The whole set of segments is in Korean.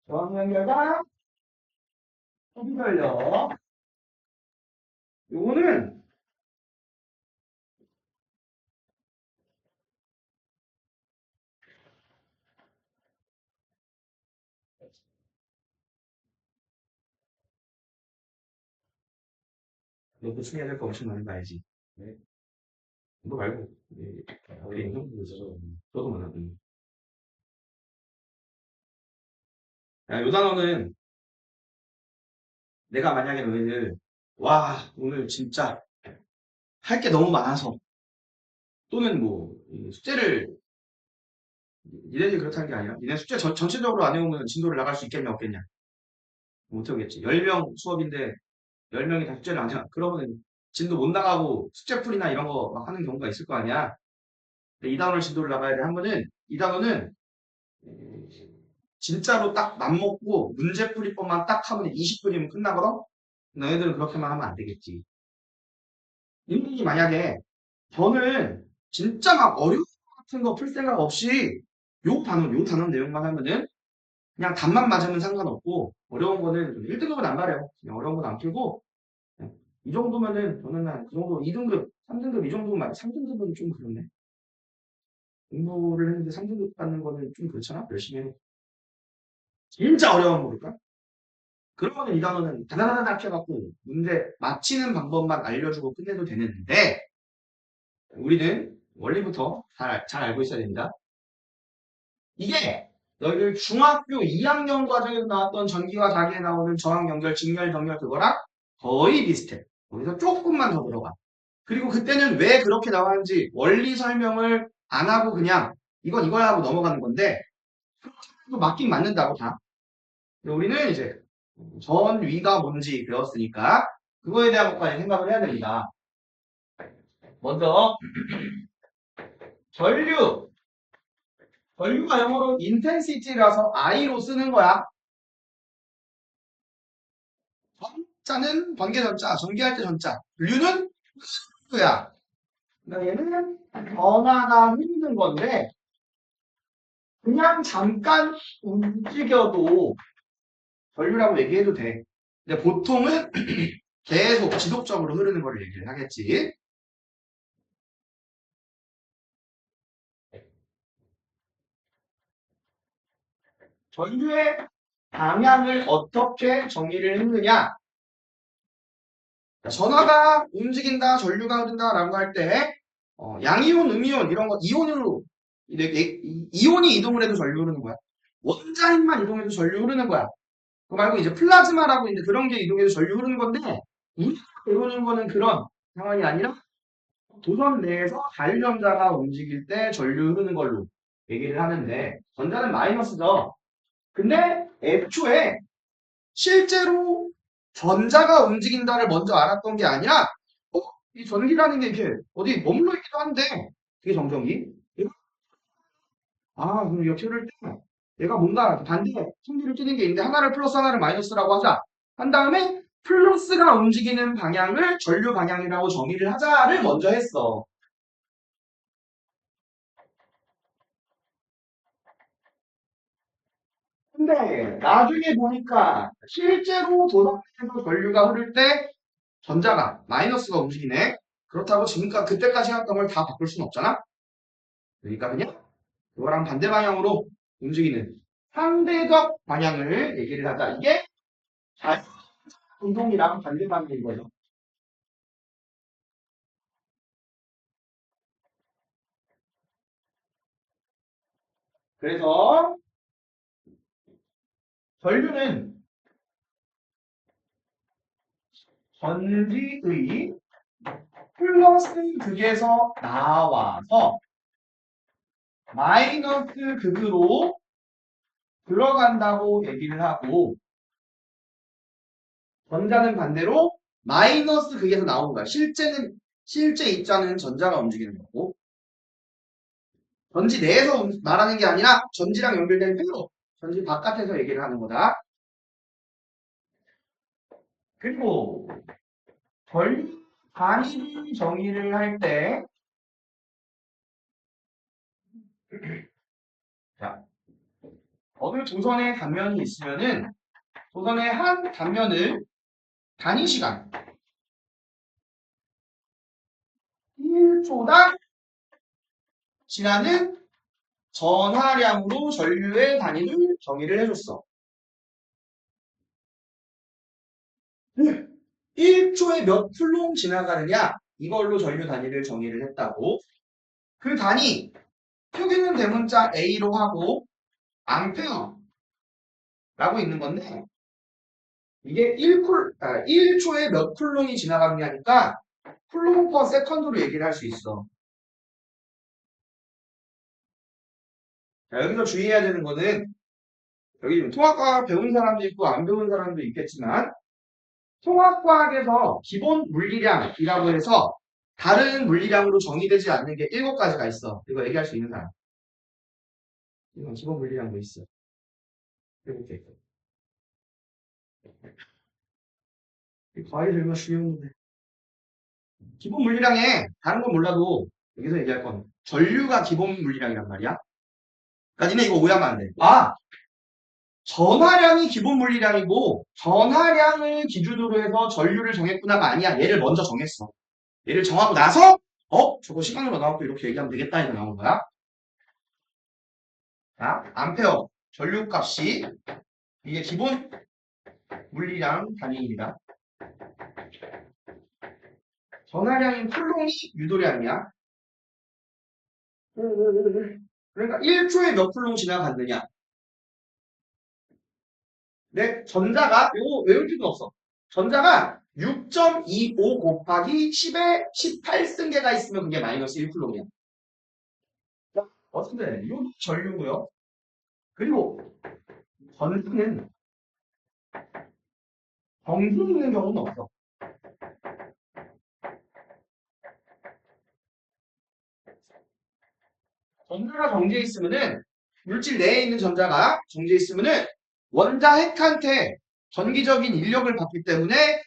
저항 연결과 소비 전력. 요거는 너 보충해야 될 거 엄청 많이 봐야지. 네. 너 말고, 네. 우리 인정부에서 저도 많았거든요. 야, 요 단어는 내가 만약에 너희들, 와, 오늘 진짜 할 게 너무 많아서, 또는 뭐, 이 숙제를, 니네들이 그렇다는 게 아니라, 니네 숙제 전체적으로 안 해오면 진도를 나갈 수 있겠냐, 없겠냐? 못하겠지. 10명 수업인데, 10명이 다 숙제를 안 해. 그러면 진도 못 나가고 숙제풀이나 이런 거 막 하는 경우가 있을 거 아니야? 근데 이 단어를 진도를 나가야 돼 하면은, 이 단어는 진짜로 딱 맘먹고 문제풀이법만 딱 하면 20분이면 끝나거든? 너희들은 그렇게만 하면 안 되겠지. 이분이 만약에 저는 진짜 막 어려운 거 같은 거 풀 생각 없이 요 단어 내용만 하면은 그냥 답만 맞으면 상관없고 어려운 거는 1등급은 안 가려요. 그냥 어려운 건 안 풀고 이 정도면은 저는 한 그 정도 2등급, 3등급 이 정도면 3등급은 좀 그렇네. 공부를 했는데 3등급 받는 거는 좀 그렇잖아. 열심히 해. 진짜 어려운 거니까. 그러면은 이 단어는 다다다닥 해갖고 문제 맞히는 방법만 알려주고 끝내도 되는데 우리는 원리부터 잘 알고 있어야 됩니다. 이게 너희들 중학교 2학년 과정에서 나왔던 전기와 자기에 나오는 저항 연결, 직렬, 정렬 그거랑 거의 비슷해. 거기서 조금만 더 들어가. 그리고 그때는 왜 그렇게 나왔는지 원리 설명을 안 하고 그냥 이건 이거야 하고 넘어가는 건데 맞긴 맞는다고 다. 근데 우리는 이제 전위가 뭔지 배웠으니까 그거에 대한 것까지 생각을 해야 됩니다. 먼저 전류. 전류가 영어로 intensity라서 I로 쓰는 거야. 전자는 관계전자, 전기할 때 전자. 류는 야. 얘는 변화가 흐르는 건데 그냥 잠깐 움직여도 전류라고 얘기해도 돼. 근데 보통은 계속 지속적으로 흐르는 걸 얘기를 하겠지. 전류의 방향을 어떻게 정의를 했느냐? 전화가 움직인다, 전류가 흐른다라고 할 때, 양이온, 음이온 이런 거 이온으로 이온이 이동을 해도 전류 흐르는 거야. 원자핵만 이동해도 전류 흐르는 거야. 그 말고 이제 플라즈마라고 이제 그런 게 이동해도 전류 흐르는 건데 우리가 배우는 거는 그런 상황이 아니라 도선 내에서 자유전자가 움직일 때 전류 흐르는 걸로 얘기를 하는데 전자는 마이너스죠. 근데 애초에 실제로 전자가 움직인다를 먼저 알았던 게 아니라 이 전기라는 게 이렇게 어디 머물러 있기도 한데 그게 정전기. 그럼 이렇게 흐를 때 얘가 뭔가 반대 성질을 띠는 게 있는데 하나를 플러스 하나를 마이너스라고 하자. 한 다음에 플러스가 움직이는 방향을 전류 방향이라고 정의를 하자를 먼저 했어. 근데 나중에 보니까 실제로 도덕에서 전류가 흐를 때 전자가 마이너스가 움직이네. 그렇다고 지금까지 그때까지 해왔던 걸 다 바꿀 수는 없잖아. 그러니까 그냥 그거랑 반대 방향으로 움직이는 상대적 방향을 얘기를 하자. 이게 자유 운동이랑 반대 방향인 거죠. 그래서 전류는 전지의 플러스 극에서 나와서 마이너스 극으로 들어간다고 얘기를 하고 전자는 반대로 마이너스 극에서 나오는 거야. 실제 입자는 전자가 움직이는 거고 전지 내에서 말하는 게 아니라 전지랑 연결된 회로 전지 바깥에서 얘기를 하는 거다. 그리고 전류 단위 정의를 할 때, 자, 어느 도선의 단면이 있으면은 도선의 한 단면을 단위 시간 1초당 지나는 전하량으로 전류의 단위를 정의를 해줬어. 1초에 몇 쿨롱 지나가느냐? 이걸로 전류 단위를 정의를 했다고. 그 단위, 표기는 대문자 A로 하고 암페어라고 있는 건데 이게 1초에 몇 쿨롱이 지나가느냐니까 쿨롱 퍼 세컨드로 얘기를 할 수 있어. 자, 여기서 주의해야 되는 거는 여기 통합과학 배운 사람도 있고 안 배운 사람도 있겠지만 통합과학에서 기본 물리량이라고 해서 다른 물리량으로 정의되지 않는 게 7가지가 있어. 이거 얘기할 수 있는 사람. 이건 기본 물리량도 있어. 7개 있어. 과외 들면 쉬운 건데. 기본 물리량에 다른 건 몰라도 여기서 얘기할 건 전류가 기본 물리량이란 말이야. 그러니까 니네 이거 오해하면 안 돼. 아! 전하량이 기본 물리량이고 전하량을 기준으로 해서 전류를 정했구나가 아니야. 얘를 먼저 정했어. 얘를 정하고 나서 저거 시간으로 나왔고 이렇게 얘기하면 되겠다 이거 나온 거야. 자, 암페어 전류값이 이게 기본 물리량 단위입니다. 전하량인 쿨롱이 유도량이야. 그러니까 1초에 몇 쿨롱 지나갔느냐. 네, 전자가 이거 외울 필요는 없어. 전자가 6.25 곱하기 10에 18승계가 있으면 그게 마이너스 1쿨롱이야. 어쨌든 이거 전류고요. 그리고 전류는 정수 있는 경우는 없어. 전자가 정지해 있으면은 물질 내에 있는 전자가 정지해 있으면은 원자 핵한테 전기적인 인력을 받기 때문에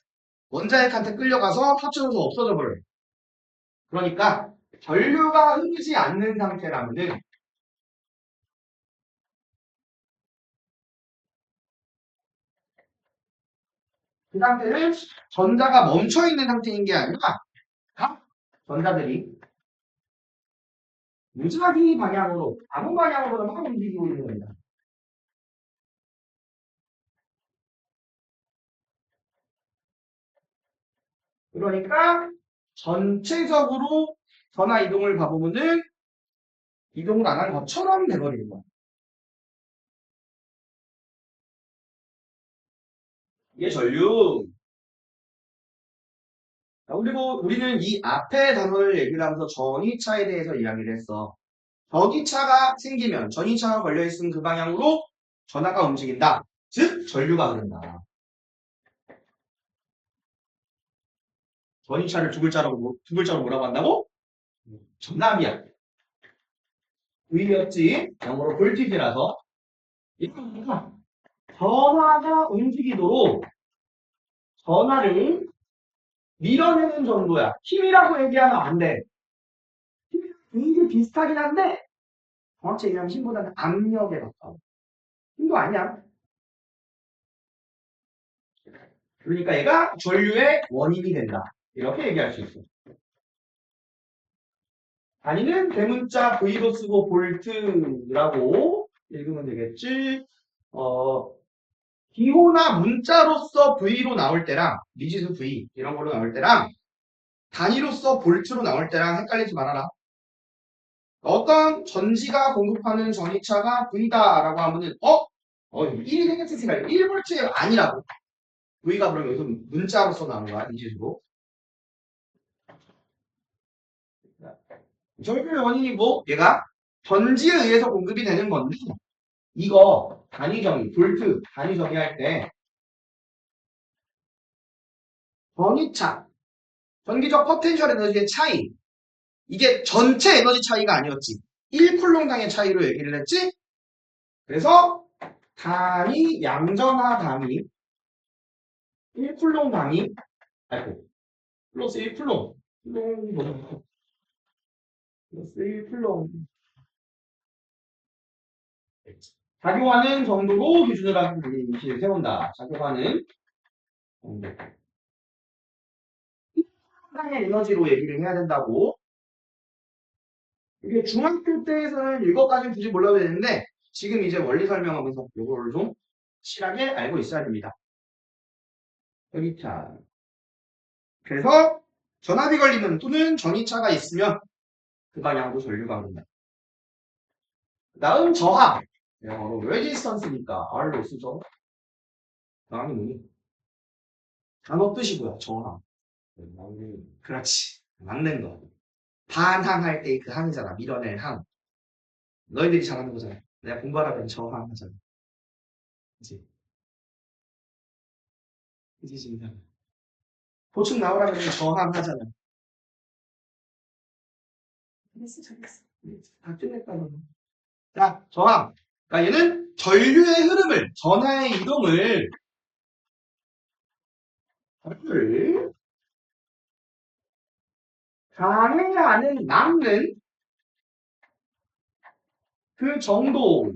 원자 핵한테 끌려가서 합쳐져서 없어져 버려요. 그러니까 전류가 흐르지 않는 상태라면은 그 상태는 전자가 멈춰 있는 상태인 게 아니라 각 전자들이 무작위 방향으로 아무 방향으로나 막 움직이고 있는 겁니다. 그러니까 전체적으로 전하 이동을 봐보면은 이동을 안 한 것처럼 돼버리는 거야. 이게 전류. 그리고 우리는 이 앞에 단어를 얘기를 하면서 전위차에 대해서 이야기를 했어. 전위차가 생기면 전위차가 걸려있으면 그 방향으로 전하가 움직인다. 즉 전류가 흐른다. 전위차를 두 글자로 뭐라고 한다고? 전압이야. V였지. 영어로 볼티지라서. 이거 전하가 움직이도록 전하를 밀어내는 정도야. 힘이라고 얘기하면 안 돼. 힘이 비슷하긴 한데 정확히 얘기하면 힘보다는 압력에 가까워. 힘도 아니야. 그러니까 얘가 전류의 원인이 된다. 이렇게 얘기할 수 있어. 아니면 대문자 V로 쓰고 볼트라고 읽으면 되겠지. 기호나 문자로서 V로 나올 때랑 미지수 V 이런 걸로 나올 때랑 단위로서 볼트로 나올 때랑 헷갈리지 말아라. 어떤 전지가 공급하는 전위차가 V다라고 하면은 1이 생겼을 생각 1볼트가 아니라고. V가 그러면 여기서 문자로서 나오는 거야, 미지수로. 전류의 원인이 뭐? 얘가 전지에 의해서 공급이 되는 건데 이거 단위 정의, 볼트 단위 정의할 때 전위차, 전기적 포텐셜 에너지의 차이 이게 전체 에너지 차이가 아니었지. 1쿨롱당의 차이로 얘기를 했지. 그래서 단위 양전하 단위 1쿨롱 당이, 아이고, 플러스 1쿨롱. 쿨롱, 플러스 1쿨롱. 작용하는 정도로 기준으로 하는 공식을 세운다. 작용하는 정도. 상당의 에너지로 얘기를 해야 된다고. 이게 중학교 때에서는 이것까지는 굳이 몰라도 되는데, 지금 이제 원리 설명하면서 이거를 좀 실하게 알고 있어야 됩니다. 여기 자. 그래서 전압이 걸리는 또는 전이차가 있으면 그 방향으로 전류가 흐른다. 다음 저항. 영어로 레지스턴스니까 R로 쓰죠. 저항이 뭐니? 단어 뜻이고요. 저항. 그렇지. 막는 거. 반항할 때 그 항이잖아. 밀어낼 항. 너희들이 잘하는 거잖아. 내가 공부하라면 저항 하잖아. 그치? 그치, 진짜. 보충 나오라면 저항 하잖아. 잘했어, 잘했어. 다 끝냈다, 너. 자, 저항. 그러니까 얘는 전류의 흐름을, 전하의 이동을, 방해하는, 막는 그 정도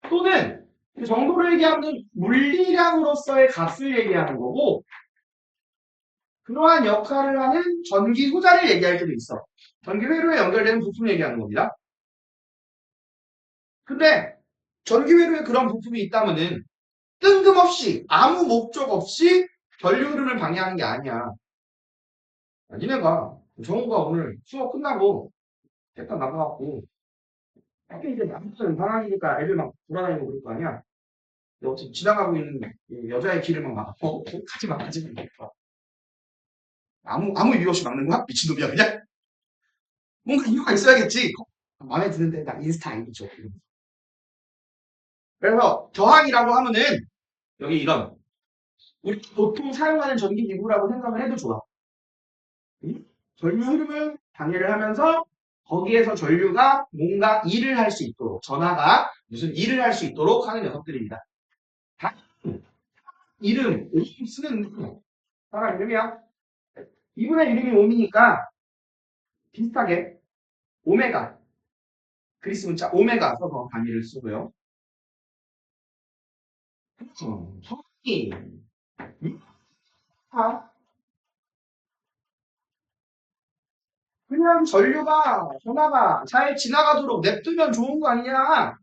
또는 그 정도를 얘기하는 물리량으로서의 값을 얘기하는 거고 그러한 역할을 하는 전기 후자를 얘기할 때도 있어. 전기 회로에 연결되는 부품 얘기하는 겁니다. 근데 전기 회로에 그런 부품이 있다면은 뜬금없이 아무 목적 없이 전류 흐름을 방해하는 게 아니야. 니네가 정우가 오늘 수업 끝나고 잠깐 나가갖고 학교 이제 아무튼 방학이니까 애들 막 돌아다니고 그럴 거 아니야. 근데 어차피 지나가고 있는 여자의 길을 막 막아. 가지 마, 가지 마. 아무 이유 없이 막는 거야? 미친놈이야, 그냥? 뭔가 이유가 있어야겠지. 마음에 드는데, 나 인스타 아이디 줘. 그래서 저항이라고 하면은, 여기 이런, 우리 보통 사용하는 전기기구라고 생각을 해도 좋아. 응? 전류 흐름을 방해를 하면서, 거기에서 전류가 뭔가 일을 할 수 있도록, 전하가 무슨 일을 할 수 있도록 하는 녀석들입니다. 다 이름, 오hm 쓰는 사람 이름이야. 이분의 이름이 옴이니까 비슷하게 오메가, 그리스 문자 오메가 써서 단위를 쓰고요. 성이 아, 그냥 전류가 전화가 잘 지나가도록 냅두면 좋은 거 아니냐?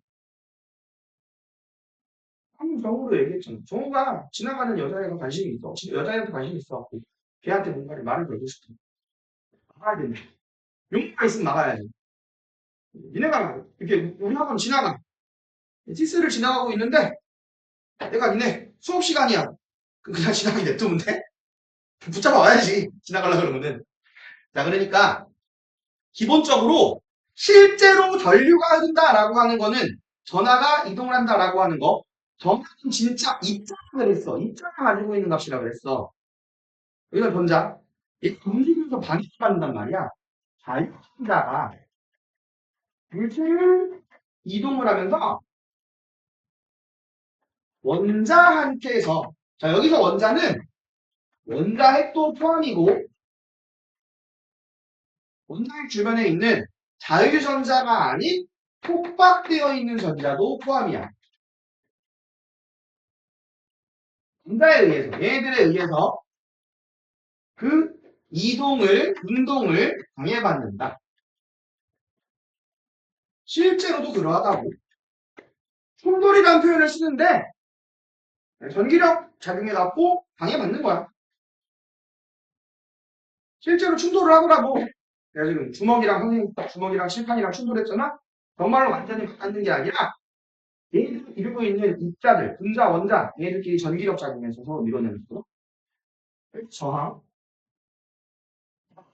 한번 정우로 얘기했잖아. 정우가 지나가는 여자애가 관심이 있어. 여자애한테 관심이 있어. 걔한테 뭔가를 말을 걸고 싶어. 막아야 된다. 용기가 있으면 막아야지. 니네가 이렇게 우리 학원 지나가. 티스를 지나가고 있는데 내가 니네 수업 시간이야. 그냥 지나가게 냅두면 돼? 붙잡아 와야지. 지나가려고 그러면은. 자, 그러니까 기본적으로 실제로 전류가 흐른다라고 하는 거는 전하가 이동을 한다라고 하는 거. 전하는 진짜 입자를 했어. 입자가 가지고 있는 값이라 그랬어. 이건 전자. 이 움직이면서 방해받는단 말이야. 자유전자가 물체를 이동을 하면서 원자한테서 자 여기서 원자는 원자 핵도 포함이고 원자핵 주변에 있는 자유전자가 아닌 폭박되어 있는 전자도 포함이야. 전자에 의해서, 얘네들에 의해서 그 이동을, 운동을 방해받는다. 실제로도 그러하다고. 충돌이라는 표현을 쓰는데 전기력 작용해갖고 방해받는 거야. 실제로 충돌을 하더라고. 내가 지금 주먹이랑 선생님, 주먹이랑 실판이랑 충돌했잖아? 정말로 완전히 맞는 게 아니라 얘네들이 이루고 있는 입자들, 분자, 원자, 얘네들끼리 전기력 작용해서 서로 밀어내는 거. 저항.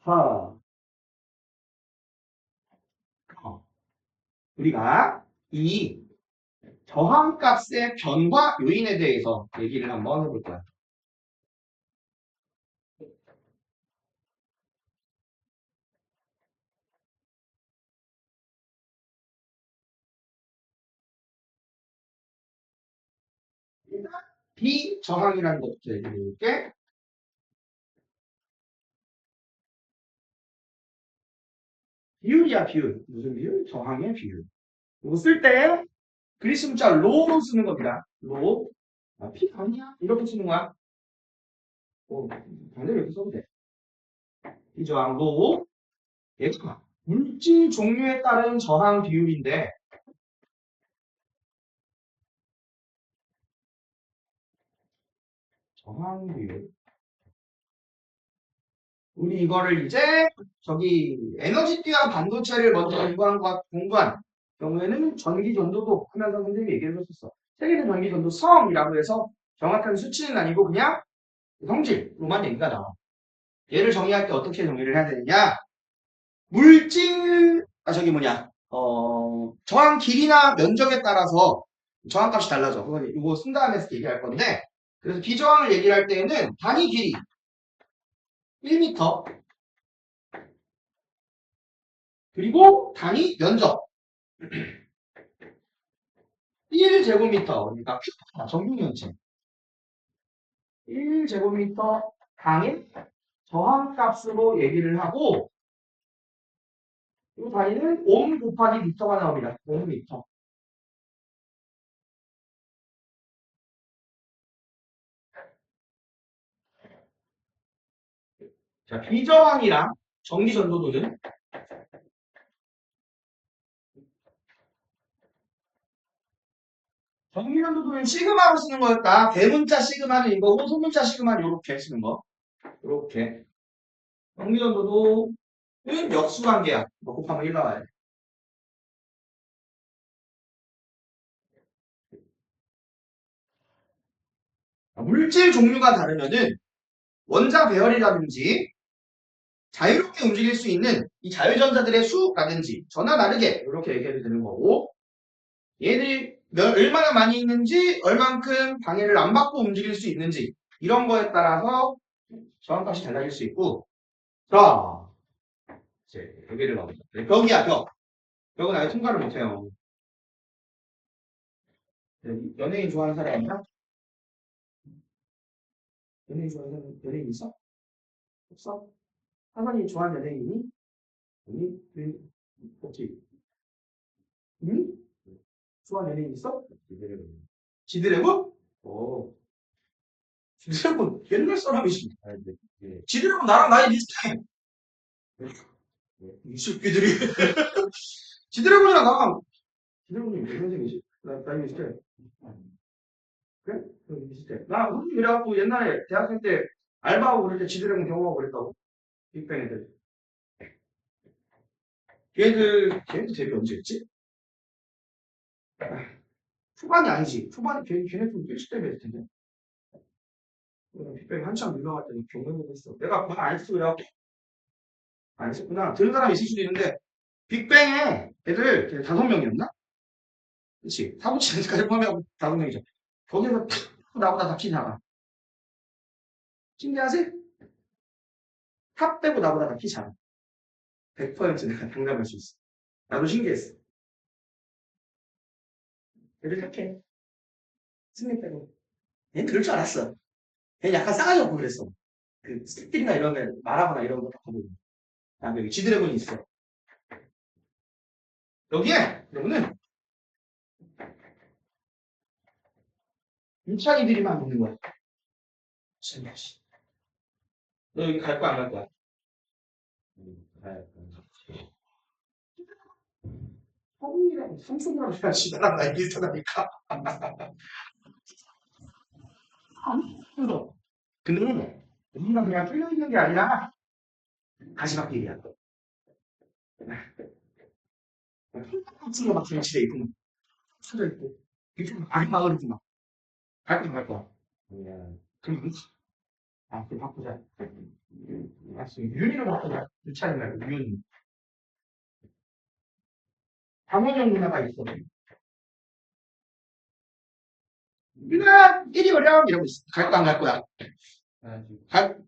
자, 우리가 이 저항값의 변화 요인에 대해서 얘기를 한번 해볼 거야. 비저항이라는 것부터 얘기해 볼게. 비율이야, 비율. 무슨 비율? 저항의 비율. 이거 쓸 때 그리스 문자 로로 쓰는 겁니다. 로. 아, 피 아니야? 이렇게 쓰는 거야. 반대로 이렇게 써도 돼. 비저항 로. 얘가 물질 종류에 따른 저항 비율인데 저항 비율. 우리 이거를 이제 저기 에너지띠와 반도체를 먼저 공부한 경우에는 전기 전도도 하면서 선생님이 얘기해 줬었어. 세계적 전기 전도 성이라고 해서 정확한 수치는 아니고 그냥 성질로만 얘기가 나와. 얘를 정의할 때 어떻게 정의를 해야 되느냐? 물질, 저기 뭐냐, 저항 길이나 면적에 따라서 저항값이 달라져. 그건 이거 쓴 다음에 얘기할 건데, 그래서 비저항을 얘기를 할 때에는 단위 길이 1m, 그리고 단위 면적 1제곱미터, 그러니까 정육면체 1제곱미터 당의 저항값으로 얘기를 하고, 이 단위는 옴 곱하기 미터가 나옵니다. 옴미터. 자, 비저항이랑 전기전도도는 전기전도도는 시그마로 쓰는 거였다. 대문자 시그마는 이거고 소문자 시그마는 이렇게 쓰는 거. 이렇게. 전기전도도는 역수관계야. 이거 곱하면 1 나와야 돼. 물질 종류가 다르면은 원자 배열이라든지 자유롭게 움직일 수 있는 이 자유전자들의 수라든지 전화 다르게 이렇게 얘기해도 되는 거고, 얘들이 얼마나 많이 있는지 얼만큼 방해를 안 받고 움직일 수 있는지 이런 거에 따라서 저항값이 달라질 수 있고. 자, 이제 여기를 가보자. 벽이야, 벽. 벽은 아예 통과를 못해요. 연예인 좋아하는 사람 있나? 연예인 좋아하는 사람, 연예인 있어? 없어? 하선이 좋아하는 연예인이? 아니, 없지. 응? 좋아하는 연예인 있어? 지드래곤? 어, 지드래곤 옛날 사람이지. 지드래곤 나랑 나이 비슷해. 이 새끼들이. 지드래곤이랑 나랑, 지드래곤이 몇 년생이지? 나이 비슷해. 그래? 비슷해. 나 선생님 이래갖고 옛날에 대학생 때 알바하고 그럴 때 지드래곤 경험하고 그랬다고. 빅뱅 애들. 걔네들 데뷔 언제 했지? 초반이 아니지. 초반에 걔네 좀 일찍 데뷔했을 텐데. 빅뱅 한참 유명할 때는 경험을 했어. 내가 그거 안 했어. 그래갖고 안 했었구나. 들은 사람이 있을 수도 있는데 빅뱅에 애들 5명이었나? 그치? 사고치 연습까지 포함하고 5명이죠. 거기서 나보다 다 키 작아. 신기하지? 탑 빼고 나보다 다 키 작아. 100% 내가 장담할 수 있어. 나도 신기했어. 애들 착해. 승리 빼고. 얘는 그럴 줄 알았어. 걔는 약간 싸가지 없고 그랬어. 그 스틱들이나 이런 거 말하거나 이런 거 딱 보고. 아, 여기 지드래곤이 있어. 여기에 여러분은 임창이들이만 있는 거야. 재미없이. 너 여기 갈 거야, 안 갈 거야? 가야 돼. 성이랑 삼성이랑 해야지. 나랑 나이 비슷하다니까. 힘들어. 근데 우리가 그냥 뚫려 있는 게 아니라 가시밭길이야. 찔러 막 집에 있고 쳐져 있고 이렇게 아리마을이지 막. 갈 거야, 갈 거야. 그럼 그럼 바꾸자. 알았어. 윤희로 바꾸자. 유찬이 말고 윤. 강원영 누나가 있어. 윤아 이리 오렴 이러고 있어. 갈 거야, 안 갈 거야? 갈,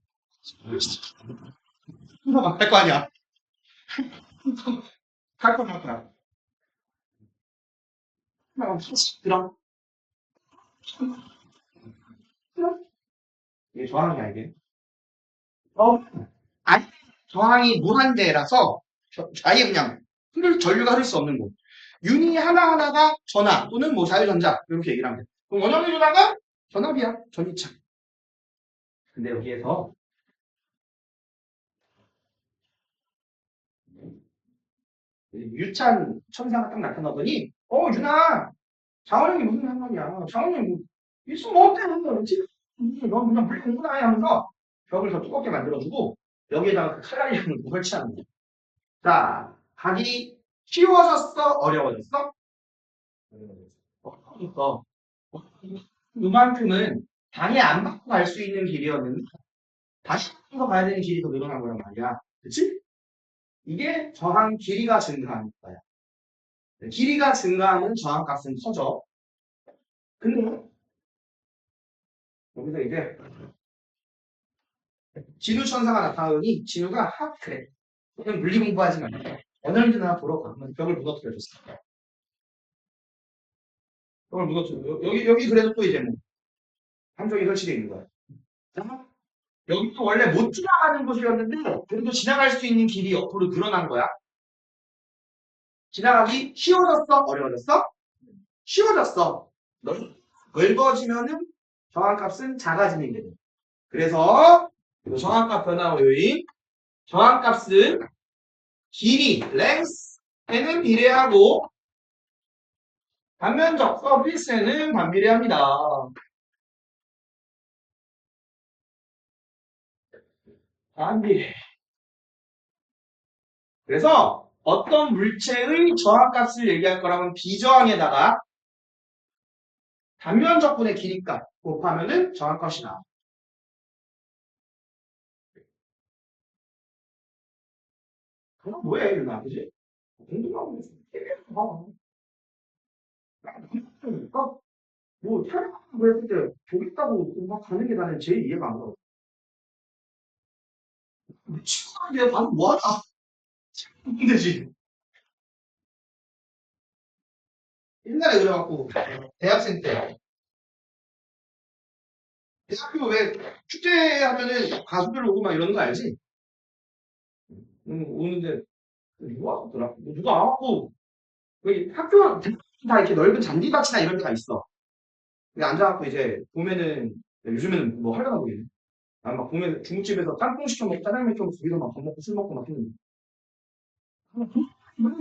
누나가 갈 거 아니야. 갈 거야, 갈 거야. 그럼 그럼 이게 저항이야, 이게. 아니, 저항이 무한대라서 아예 그냥 전류가 흐를 수 없는 곳. 유닛 하나하나가 전하 또는 뭐 자유전자 이렇게 얘기를 하면 돼. 그럼 원형의 전하가 전압이야. 전이차. 근데 여기에서 유찬 천사가 딱 나타나더니 유나 장원영이 무슨 상관이야. 장원영이 뭐 있으면 어때? 그렇지? 넌 그냥 물리 공부나 해 하면서 벽을 더 두껍게 만들어주고 여기에다가 그 칼날이랑 설치하는 거야. 자, 가기 쉬워졌어? 어려워졌어? 어려워졌어. 그만큼은 방해 안 받고 갈 수 있는 길이었는데 다시 더 가야 되는 길이 더 늘어난 거란 말이야. 그치? 이게 저항 길이가 증가하는 거야. 길이가 증가하면 저항값은 커져. 근데 여기서 이제 진우 천사가 나타나더니 진우가 그래. 그냥 물리 공부하지 말고 언어인지나 보러 가. 그러면 벽을 무너뜨려줬어. 벽을 무너뜨려. 여기 그래도 또 이제 뭐 함정이 설치되어 있는 거야. 자, 여기도 원래 못 지나가는 곳이었는데 그래도 지나갈 수 있는 길이 옆으로 늘어난 거야. 지나가기 쉬워졌어? 어려워졌어? 쉬워졌어. 넓어지면은 정한값은 작아지는 게 돼. 그래서 정한값 변화 요인 정한값은 길이 length에는 비례하고 단면적 surface에는 반비례합니다. 반비례. 그래서 어떤 물체의 저항값을 얘기할 거라면 비저항에다가 단면적분의 길이값 곱하면은 저항값이 나와. 그럼 뭐해, 이거 그지? 공부하고 있어. 그러니까 뭐 촬영하고 했을 때 보겠다고 막 가는 게 나는 제일 이해가 안 가. 미친놈이야, 방금 뭐하나? 힘들지. 옛날에 그래갖고 대학생 때 대학교 왜 축제하면은 가수들 오고 막 이러는 거 알지? 오는데 누가 왔더라? 누가 와갖고 여기 학교 다 이렇게 넓은 잔디밭이나 이런 데가 있어. 근데 앉아갖고 이제 보면은 요즘에는 뭐 하려나 보겠네. 막 보면 중국집에서 짬뽕 시켜 먹고 짜장면 시켜 먹고 거기서 막 밥 먹고 술 먹고 막 했는데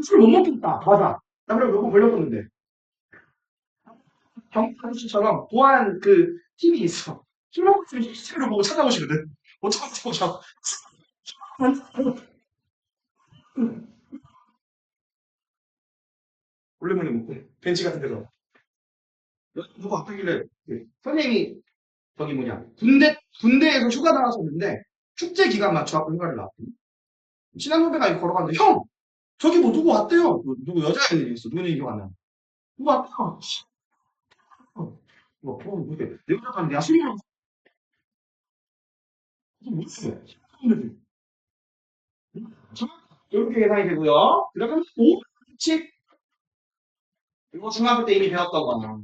술 못 먹겠다. 맞아. 나 그래 몇번 걸렸었는데 경찰씨처럼 보안 그 팀이 있어. 술 먹고 있으면 CCTV를 보고 찾아오시거든. 어쩌고 저쩌고. 원래문에 먹고 벤치 같은 데서 누가 왔다길래 선생님이 저기 뭐냐 군대에서 휴가 나갔었는데 축제 기간 맞춰갖고 휴가를 나왔거든. 친한 후배가 이거 걸어갔는데 형 저기 뭐 누구 왔대요. 누구 여자애들이 있어. 누구는 기억 안 나. 누구 왔대요. 뭐내 여자 가는데 야 술이랑 무슨 이렇게 계산이 되고요. 그러면 5칙 이거 중학교 때 이미 배웠던 거나.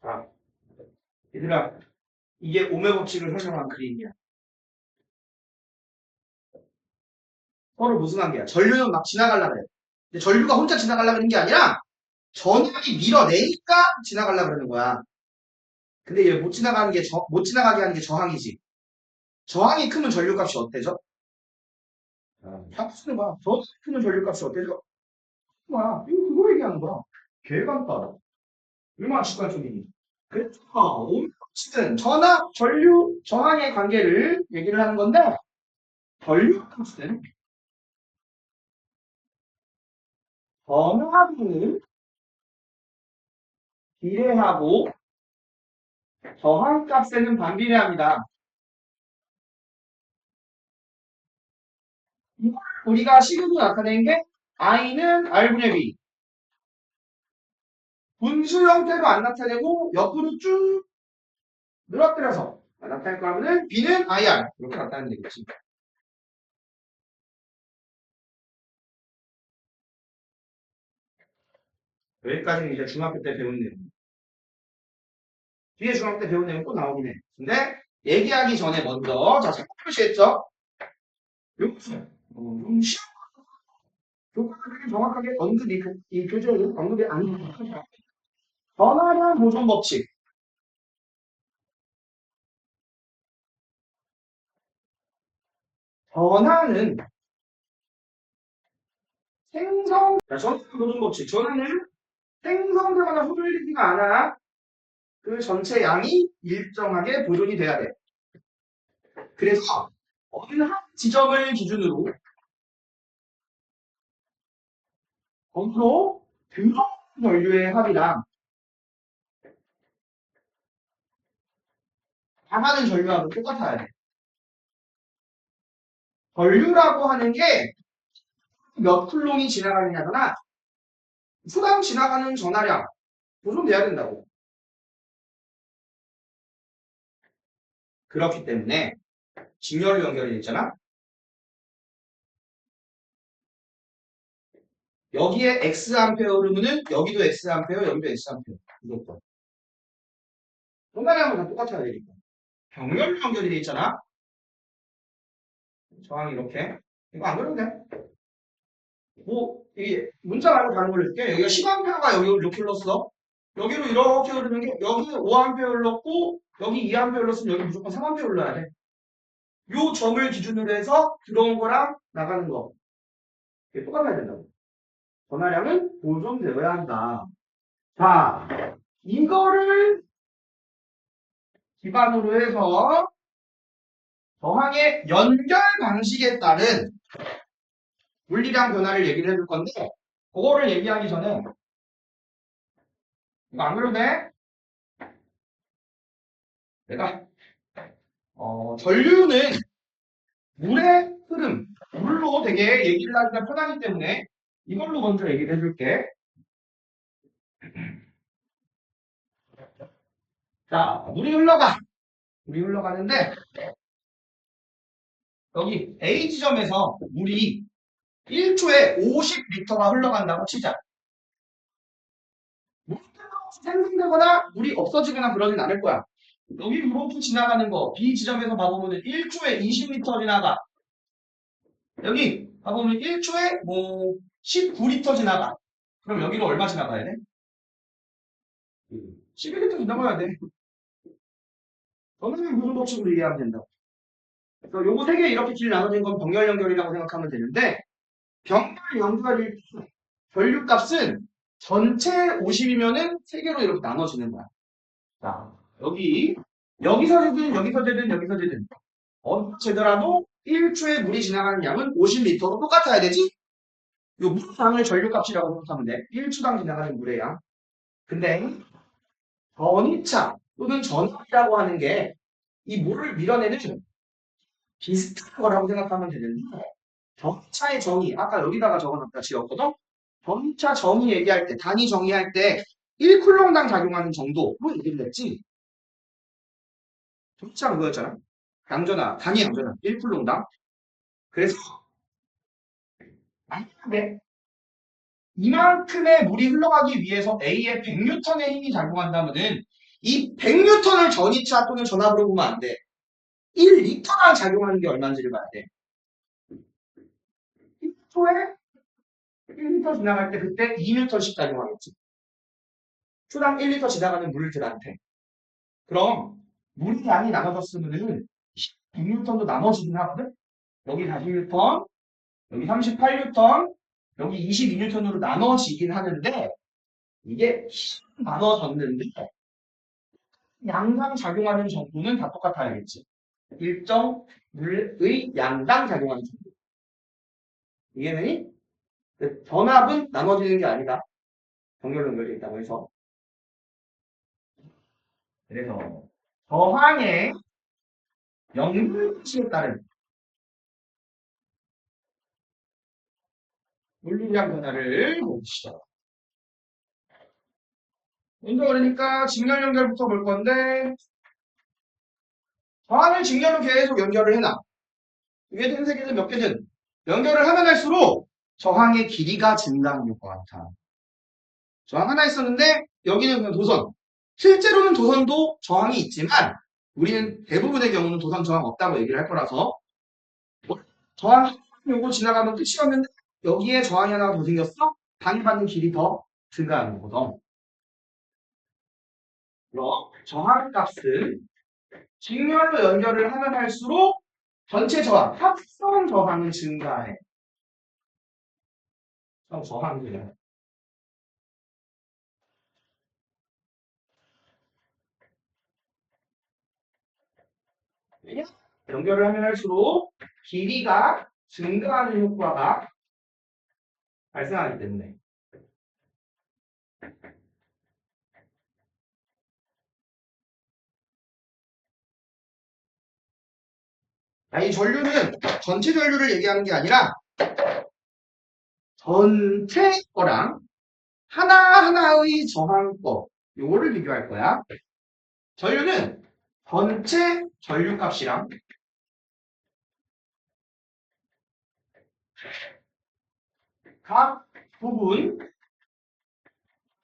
자, 얘들아 이게 오매 법칙을 설명한 그림이야. 서로 무슨 관계야? 전류는 막 지나가려고 그래. 근데 전류가 혼자 지나가려고 하는 게 아니라 전압이 밀어내니까 지나가려고 그러는 거야. 근데 얘 못 지나가는 게 못 지나가게 하는 게 저항이지. 저항이 크면 전류값이 어때져? 합수는 봐. 저항이 크면 전류값이 어때져? 뭐야? 이거 그거 얘기하는 거야. 개간다. 얼마나 직관적이니? 그래서 오음값은 전압, 전류, 저항의 관계를 얘기를 하는 건데 전류값은 전압을 비례하고 저항값에는 반비례합니다. 이걸 우리가 식으로 나타낸 게 I는 R분의 B. 분수 형태로 안 나타내고 옆으로 쭉 늘어뜨려서 나타낼 거라면은 B는 IR 이렇게 나타내면 되겠지. 여기까지는 이제 중학교 때 배운 내용. 뒤에 중학교 때 배운 내용 또 나오긴 해. 근데 얘기하기 전에 먼저 자, 잠깐 표시했죠? 좀 시험 교과가 되게 정확하게 언급이 이 교재에 언급이 안 됩니다. 전화량 보존 법칙. 전화는 전화 보존 법칙. 전화는 생성되거나 소멸되지가 않아 그 전체 양이 일정하게 보존이 돼야 돼. 그래서 어느 한 지점을 기준으로 거기로 들어오는 전류의 합이랑 나가는 전류하고 똑같아야 돼. 전류라고 하는 게 몇 쿨롱이 지나가느냐거나 수당 지나가는 전하량 보존돼야 된다고. 그렇기 때문에 직렬로 연결이 있잖아. 여기에 X암페어 흐르면은 여기도 X암페어, 여기도 X암페어. 무조건. 전하량은 다 똑같아야 되니까. 병렬로 연결이 돼 있잖아. 저항이 이렇게. 이거 안 그려도 돼. 뭐, 이게 문자 말고 다른 걸로 해줄게. 여기가 10암페어가 여기 이렇게 흘렀어. 여기로 이렇게 흐르는 게 여기 5암페어 흘렀고 여기 2암페어 흘렀으면 여기 무조건 3암페어 흘러야 돼. 요 점을 기준으로 해서 들어온 거랑 나가는 거. 이게 똑같아야 된다고. 전하량은 보존되어야 한다. 자, 이거를 기반으로 해서 저항의 연결 방식에 따른 물리량 변화를 얘기를 해줄 건데 그거를 얘기하기 전에 이거 안 그래도 돼? 내가 전류는 물의 흐름, 물로 되게 얘기를 하기가 편하기 때문에 이걸로 먼저 얘기를 해줄게. 자, 물이 흘러가. 물이 흘러가는데 여기 A 지점에서 물이 1초에 50리터가 흘러간다고 치자. 물이 생성되거나 물이 없어지거나 그러진 않을 거야. 여기 이렇게 지나가는 거 B 지점에서 봐보면 1초에 20리터 지나가. 여기 봐보면 1초에 뭐 19리터 지나가. 그럼 여기로 얼마 지나가야 돼? 11리터 지나가야 돼. 저는 무슨 법칙으로 이해하면 된다. 그래서 요거 세 개 이렇게 길 나눠진 건 병렬 연결이라고 생각하면 되는데 병렬 연결일 전류값은 전체 50이면은 세 개로 이렇게 나눠지는 거야. 자, 여기서 재든 여기서 재든 여기서 재든 어디서 재더라도 1초에 물이 지나가는 양은 50리터로 똑같아야 되지? 요 물량을 전류값이라고 생각하면 돼. 1초당 지나가는 물의 양. 근데 전이차 또는 전압이라고 하는 게 이 물을 밀어내는 비슷한 거라고 생각하면 되는데 전차의 정의 아까 여기다가 적어놨다 지었거든. 전차 정의 얘기할 때 단위 정의할 때 1쿨롱당 작용하는 정도로 얘기를 했지. 전차는 그거였잖아. 양전화 단위 양전화 1쿨롱당. 그래서 만약에 이만큼의 물이 흘러가기 위해서 A에 100N의 힘이 작용한다면은 이 100N을 전이차 또는 전압으로 보면 안 돼. 1리터랑 작용하는 게 얼마인지를 봐야 돼. 1초에 1리터 지나갈 때 그때 2N씩 작용하겠지. 초당 1리터 지나가는 물들한테. 그럼 물의 양이 나눠졌으면은 100N도 나눠지긴 하거든? 여기 40N, 여기 38N, 여기 22N으로 나눠지긴 하는데 이게 나눠졌는데 양당 작용하는 정도는 다 똑같아야겠지. 일정 물의 양당 작용하는 정도. 이해되니? 전압은 나눠지는 게 아니다. 정렬 연결되어 있다고 해서. 그래서 저항의 연결식에 따른 물리량 변화를 봅시다. 먼저 그러니까 직렬 연결부터 볼 건데 저항을 직렬로 계속 연결을 해놔. 두 개든 세 개든 몇 개든 연결을 하면 할수록 저항의 길이가 증가하는 것 같아. 저항 하나 있었는데 여기는 그냥 도선. 실제로는 도선도 저항이 있지만 우리는 대부분의 경우는 도선 저항 없다고 얘기를 할 거라서 저항 요거 지나가면 끝이었는데 여기에 저항이 하나가 더 생겼어? 방해받는 길이 더 증가하는 거거든. 그럼 저항 값은 직렬로 연결을 하면 할수록 전체 저항, 합성 저항은 증가해. 저항이 그냥. 왜냐? 연결을 하면 할수록 길이가 증가하는 효과가 발생하기 때문에. 이 전류는 전체 전류를 얘기하는 게 아니라 전체 거랑 하나하나의 저항법 요거를 비교할 거야. 전류는 전체 전류값이랑 각 부분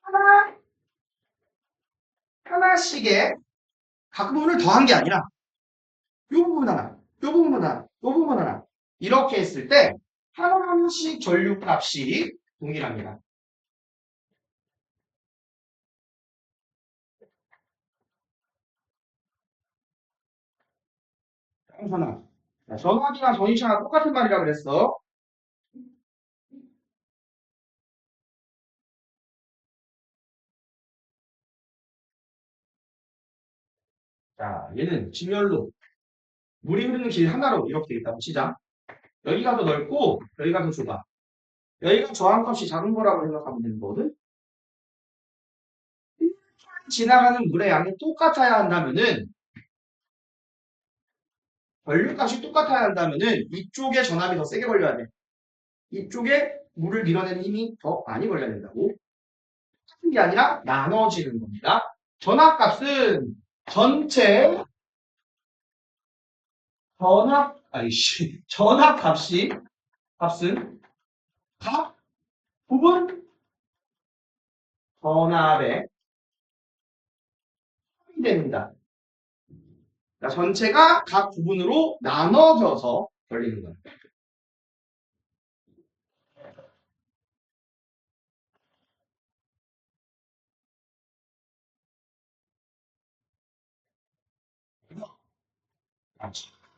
하나 하나씩의 각 부분을 더한 게 아니라 요 부분 하나, 요 부분 하나, 요 부분 하나 이렇게 했을 때 하나하나씩 전류값이 동일합니다. 전화. 전화기나 전위차랑 똑같은 말이라 그랬어. 자, 얘는 직렬로 물이 흐르는 길 하나로 이렇게 돼 있다고 치자. 여기가 더 넓고 여기가 더 좁아. 여기가 저항값이 작은 거라고 생각하면 되는 거거든. 지나가는 물의 양이 똑같아야 한다면은 전류값이 똑같아야 한다면은 이쪽에 전압이 더 세게 걸려야 돼. 이쪽에 물을 밀어내는 힘이 더 많이 걸려야 된다고. 같은 게 아니라 나눠지는 겁니다. 전압값은 전체 전압값이 값은 각 부분 전압에 합이 됩니다. 그러니까 전체가 각 부분으로 나눠져서 걸리는 거예요.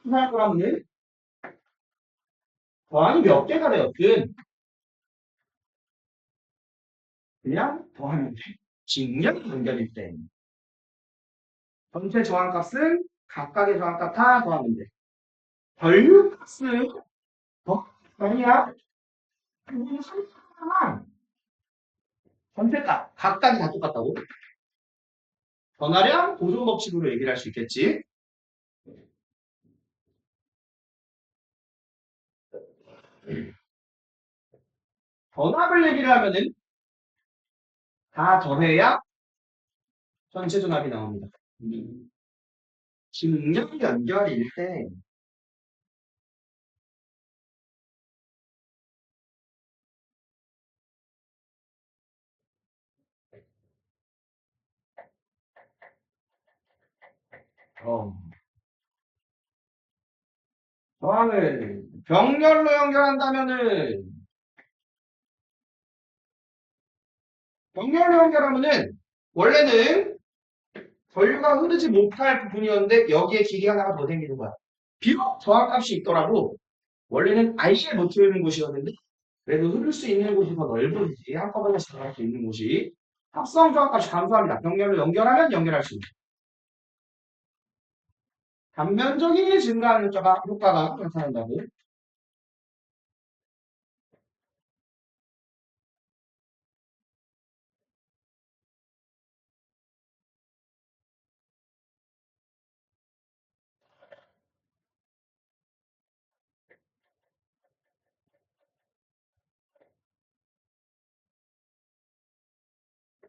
생각을 하면 더하기 몇 개가 되었든 그냥 더하면 돼. 직렬 연결일 때 전체 저항값은 각각의 저항값 다 더하면 돼. 전류값은 더 아니야. 부분 하나만 전체값 각각이 다 똑같다고. 전하량 보존 법칙으로 얘기를 할 수 있겠지. 전압을 얘기를 하면은 다 더해야 전체 전압이 나옵니다. 직렬 연결일 때 어, 저항을 병렬로 연결한다면은 병렬로 연결하면은 원래는 전류가 흐르지 못할 부분이었는데 여기에 길이 하나가 더 생기는 거야. 비록 저항값이 있더라도 원래는 아예 못 흐르는 곳이었는데 그래도 흐를 수 있는 곳이 더 넓은지 한꺼번에 지나갈 수 있는 곳이 합성 저항값이 감소합니다. 병렬로 연결하면 연결할 수 있는 단면적인 증가하는 효과가 나타난다고.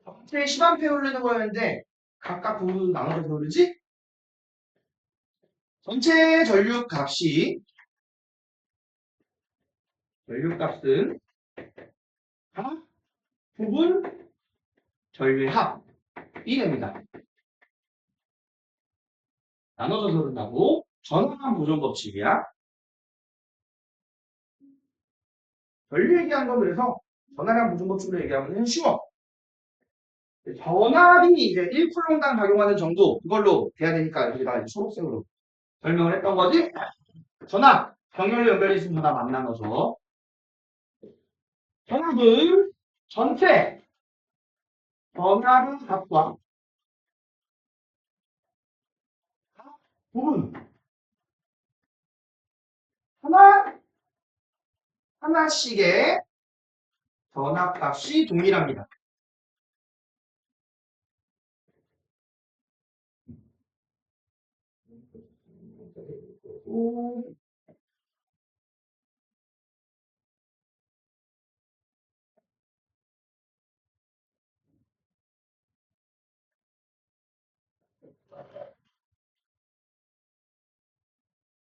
전체 10A 흐르는 거였는데 각각 부분 나눠서 흐르지? 전체 전류값은 각 부분 전류합이 됩니다. 나눠져서 흐른다고 전환 보존 법칙이야. 전류 얘기한 거 그래서 전환 보존 법칙으로 얘기하면 쉬워. 전압이 이제 1쿨롱당 작용하는 정도 그걸로 돼야 되니까 여기다가 이제 초록색으로 설명을 했던 거지. 전압 병렬로 연결돼 있으면 전압 안 나눠서 전압은 전체 전압의 값과 부분 하나씩의 전압값이 동일합니다.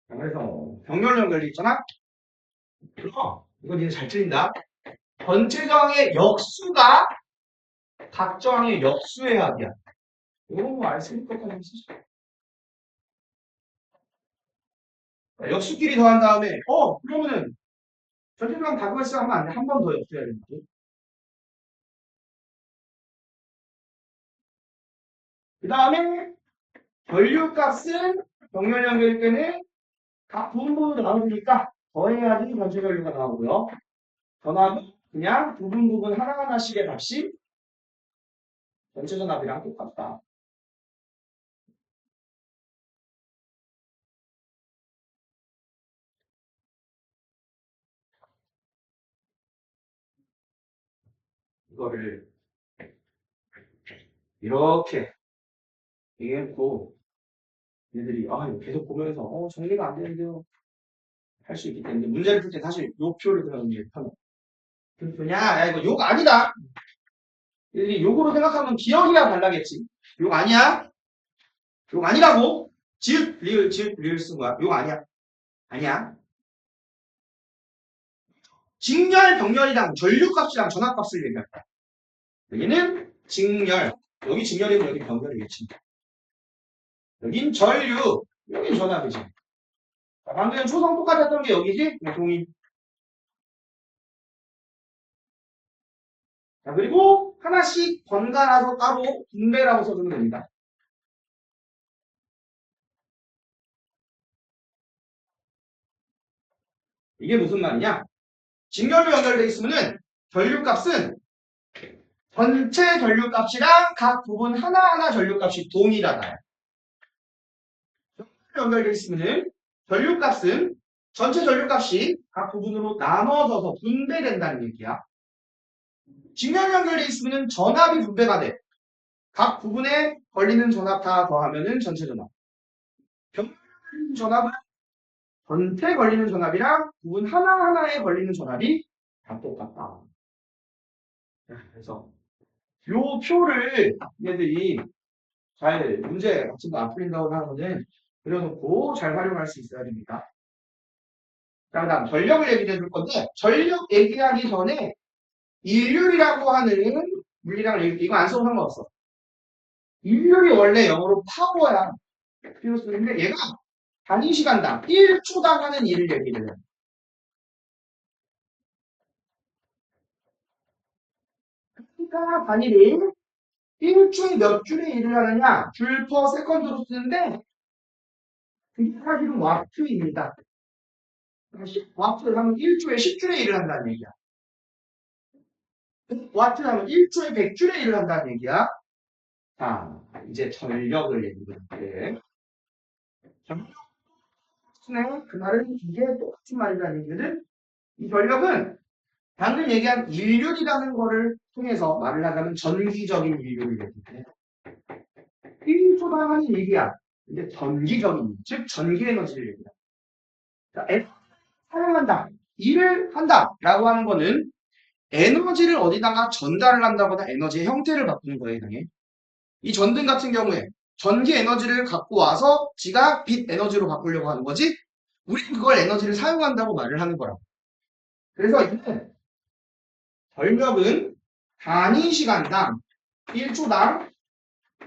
그래서 병렬로 연결돼 있잖아. 그럼 이거 니네 잘 틀린다. 전체 저항의 역수가 각 저항의 역수의 합이야. 이런 거 알수 것까지 쓰죠. 역수끼리 더한 다음에 그러면은 전체 저항 다 구했어 하면 안 돼. 한 번 더 역수해야 된다. 그 다음에 전류값은 병렬 연결일 때는 각 부분으로 나눠주니까 더해야지 전체 전류가 나오고요. 전압은 그냥 부분 하나하나씩의 값이 전체 전압이랑 똑같다. 이거를 이렇게 얘기했고 얘들이 이거 계속 보면서 정리가 안 되는데요. 할 수 있기 때문에 문제를 풀 때 사실 요 표를 그냥 이제 편해. 그 표냐? 야 이거 욕 아니다. 얘들이 욕으로 생각하면 기억이야 달라겠지. 욕 아니야? 욕 아니라고? 지읒 리을 쓴 거야. 욕 아니야. 아니야. 직렬 병렬이랑 전류값이랑 전압값을 얘기할 거야. 여기는 직렬. 여기 직렬이면 여기 병렬이겠지. 여긴 전류. 여긴 전압이지. 자, 방금 초성 똑같았던 게 여기지? 동의. 자, 그리고 하나씩 번갈아서 따로 분배라고 써주면 됩니다. 이게 무슨 말이냐? 직렬로 연결되어 있으면은 전류값은 전체 전류값이랑 각 부분 하나하나 전류값이 동일하다. 연결되어 있으면은 전류값은 전체 전류값이 각 부분으로 나눠져서 분배된다는 얘기야. 직렬 연결되어 있으면은 전압이 분배가 돼. 각 부분에 걸리는 전압 다 더하면은 전체 전압. 병렬 전압은 전체 걸리는 전압이랑 부분 하나하나에 걸리는 전압이 다 똑같다. 그래서 요 표를 얘들이 잘 문제 같은 거 안 풀린다고 하면은 그려놓고 잘 활용할 수 있어야 됩니다. 자, 그 다음 전력을 얘기해 줄 건데 전력 얘기하기 전에 일률이라고 하는 물리량을 이거 안 써도 상관없어. 일률이 원래 영어로 파워야. 필요 쓰는데 얘가 단위 시간당 1초당 하는 일을 얘기를 해. 그러니까 단위를 1초에 몇 줄의 일을 하느냐 줄 퍼 세컨드로 쓰는데 그게 사실은 와트입니다. 와트를 하면 1초에 10줄의 일을 한다는 얘기야. 와트를 하면 1초에 100줄의 일을 한다는 얘기야. 자, 이제 전력을 얘기해 볼게. 전력은 그날은 이게 똑같은 말이라는 얘기거든. 이 전력은 방금 얘기한 일률이라는 거를 통해서 말을 하자면 전기적인 일률을 얘기해. 1초당 하는 얘기야. 근데 전기적인, 즉 전기 에너지를 얘기해. 자, 사용한다. 일을 한다. 라고 하는 거는 에너지를 어디다가 전달을 한다거나 에너지의 형태를 바꾸는 거에 해당해. 이 전등 같은 경우에 전기 에너지를 갖고 와서 지가 빛 에너지로 바꾸려고 하는 거지. 우리는 그걸 에너지를 사용한다고 말을 하는 거라고. 그래서 이는 전력은 단위 시간당 1초당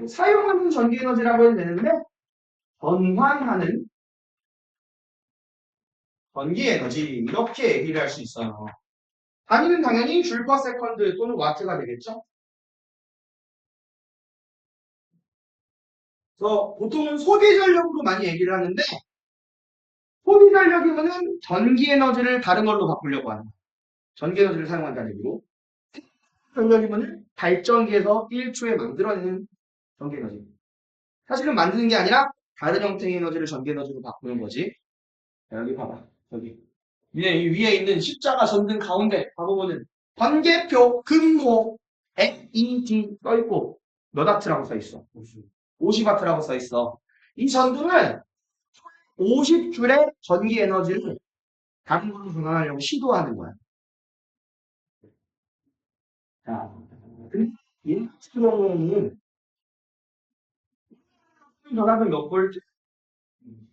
사용하는 전기에너지라고 해도 되는데 전환하는 전기에너지 이렇게 얘기를 할 수 있어요. 단위는 당연히 줄 퍼 세컨드 또는 와트가 되겠죠. 그래서 보통은 소비 전력으로 많이 얘기를 하는데 소비 전력이면은 전기 에너지를 다른 걸로 바꾸려고 하는 거예요. 전기 에너지를 사용한다는 얘기로. 전력이면은 발전기에서 1초에 만들어내는 전기 에너지. 사실은 만드는 게 아니라 다른 형태의 에너지를 전기 에너지로 바꾸는 거지. 자, 여기 봐봐. 여기. 이 위에 있는 십자가 전등 가운데 봐보면은 번개표 금호 LED 써있고 몇 와트라고 써있어? 50와트라고 써있어. 이 전등은 50줄의 전기 에너지를 다른 걸로 전환하려고 시도하는 거야. 자, 근데 이 같은 경우에는 전압은 몇 볼트?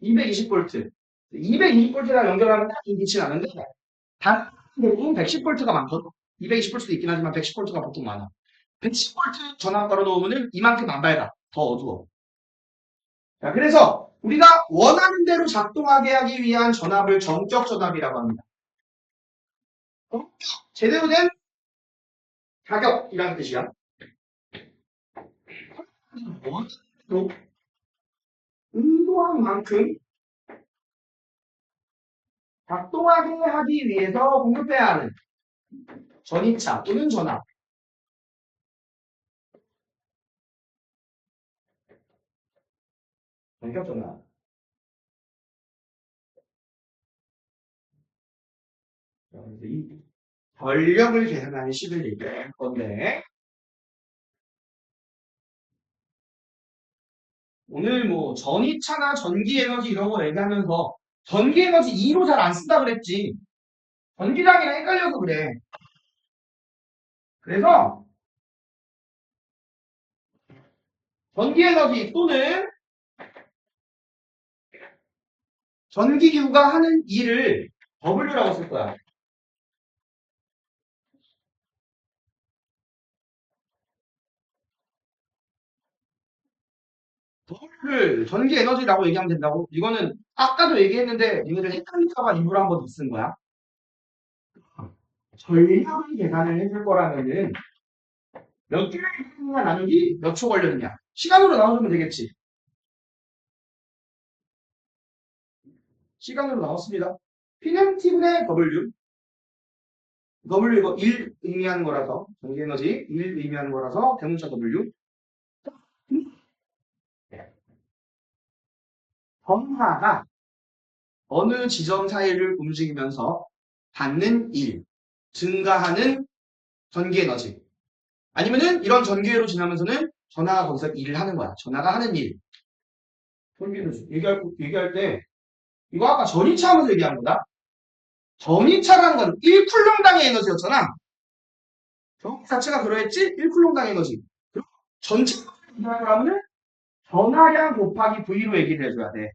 220볼트. 220볼트랑 연결하면 딱 이 빛이 나는데 단 대부분 110볼트가 많거든. 220볼트도 있긴 하지만 110볼트가 보통 많아. 110볼트 전압 걸어놓으면 이만큼 안 밝아. 더 어두워. 자, 그래서 우리가 원하는 대로 작동하게 하기 위한 전압을 정적 전압이라고 합니다. 제대로 된 가격이라는 뜻이야. 원하는 대로 의도한 만큼 작동하게 하기 위해서 공급해야 하는 전이차 또는 전압. 전격 전압. 그래서 이 전력을 계산하는 식을 얘기할 건데 오늘 뭐 전이차나 전기에너지 이런 거 얘기하면서 전기에너지 2로 잘 안 쓴다 그랬지. 전기장이랑 헷갈려서 그래. 그래서 전기에너지 또는 전기기구가 하는 일을 W라고 쓸 거야. W를 전기에너지라고 얘기하면 된다고? 이거는 아까도 얘기했는데 니네들 헷갈릴까봐 일부러 한번 더 쓴 거야. 전력을 계산을 해줄 거라면은 몇 개나 나누기 몇 초 걸렸느냐. 시간으로 나눠주면 되겠지. 시간으로 나눴습니다. P는 T분의 W. W 이거 1 의미하는 거라서 전기에너지 1 의미하는 거라서 대문자 W. 전하가 어느 지점 사이를 움직이면서 받는 일, 증가하는 전기에너지. 아니면은 이런 전기회로 지나면서는 전하가 거기서 일을 하는 거야. 전하가 하는 일. 전기에너지. 얘기할 때 이거 아까 전이차 하면서 얘기한 거다. 전이차라는 건 1쿨럼당의 에너지였잖아. 정기 자체가 그러했지? 1쿨럼당 에너지. 전체 에너지를 하면은 전하량 곱하기 V로 얘기를 해줘야 돼.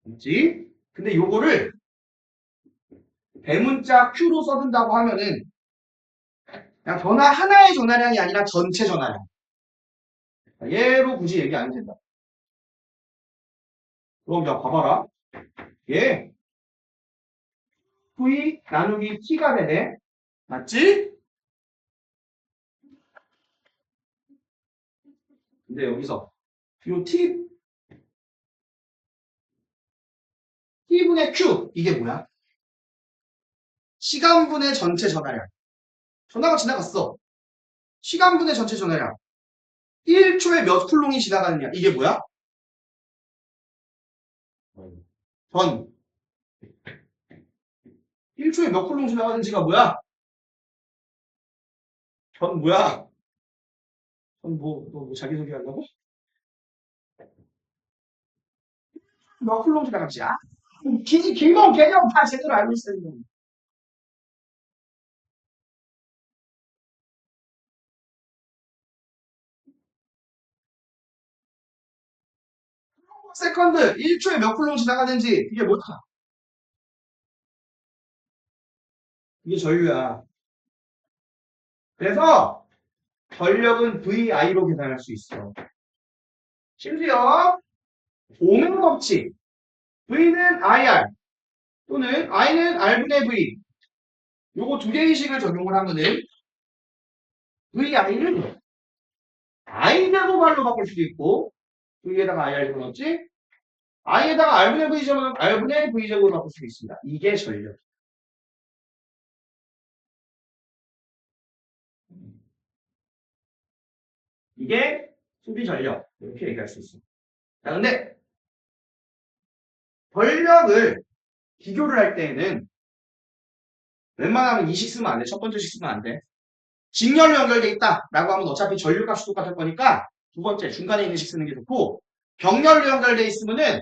그렇지? 근데 요거를 대문자 Q로 써준다고 하면은 그냥 전하 하나의 전하량이 아니라 전체 전하량. 얘로 굳이 얘기 안 해도 된다. 그럼 야 봐봐라. 얘 V 나누기 T가 되네. 맞지? 근데 여기서 요 T분의 Q 이게 뭐야? 시간분의 전체 전하량. 전하가 지나갔어. 시간분의 전체 전하량. 1초에 몇 쿨롱이 지나가느냐. 이게 뭐야? 전. 1초에 몇 쿨롱 지나가는지가 뭐야? 전 뭐야? 전 뭐 자기소개 한다고? 몇 쿨롱 지나갔지? 아, 긴건 개념 다 제대로 알고 있어야 되는 세컨드 1초에 몇 쿨롱 지나가는지 이게 뭐야? 이게 전류야. 그래서 전력은 VI로 계산할 수 있어. 심지어 오멘 법칙 V는 IR 또는 I는 R분의 V 요거 두 개의 식을 적용을 하면은 VI를 I제곱R로 바꿀 수도 있고 V에다가 IR 집어넣었지 I에다가 R분의 V 제곱은 R분의 V 제곱으로 바꿀 수도 있습니다. 이게 전력. 이게 수비 전력 이렇게 얘기할 수 있습니다. 자, 근데 전력을 비교를 할 때에는 웬만하면 이식 쓰면 안 돼. 첫 번째 식 쓰면 안 돼. 직렬로 연결돼 있다라고 하면 어차피 전류값이 똑같을 거니까 두 번째 중간에 있는 식 쓰는 게 좋고 병렬로 연결돼 있으면은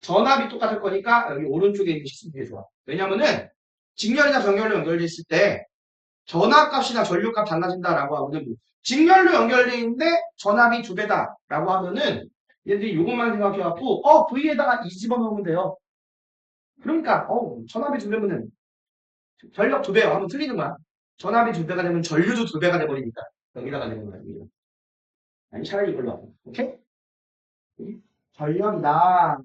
전압이 똑같을 거니까 여기 오른쪽에 있는 식 쓰는 게 좋아. 왜냐면은 직렬이나 병렬로 연결돼 있을 때 전압값이나 전류값 달라진다라고 하면은 뭐 직렬로 연결돼 있는데 전압이 두 배다라고 하면은 얘들이 이것만 생각해갖고 V에다가 2 집어넣으면 돼요. 그러니까 전압이 두 배면은 전력 두 배요 하면 틀리는 거야. 전압이 두 배가 되면 전류도 두 배가 돼버리니까 여기다가 되는 거야. 여기다. 아니 차라리 이걸로 하고. 오케이? 전력이다.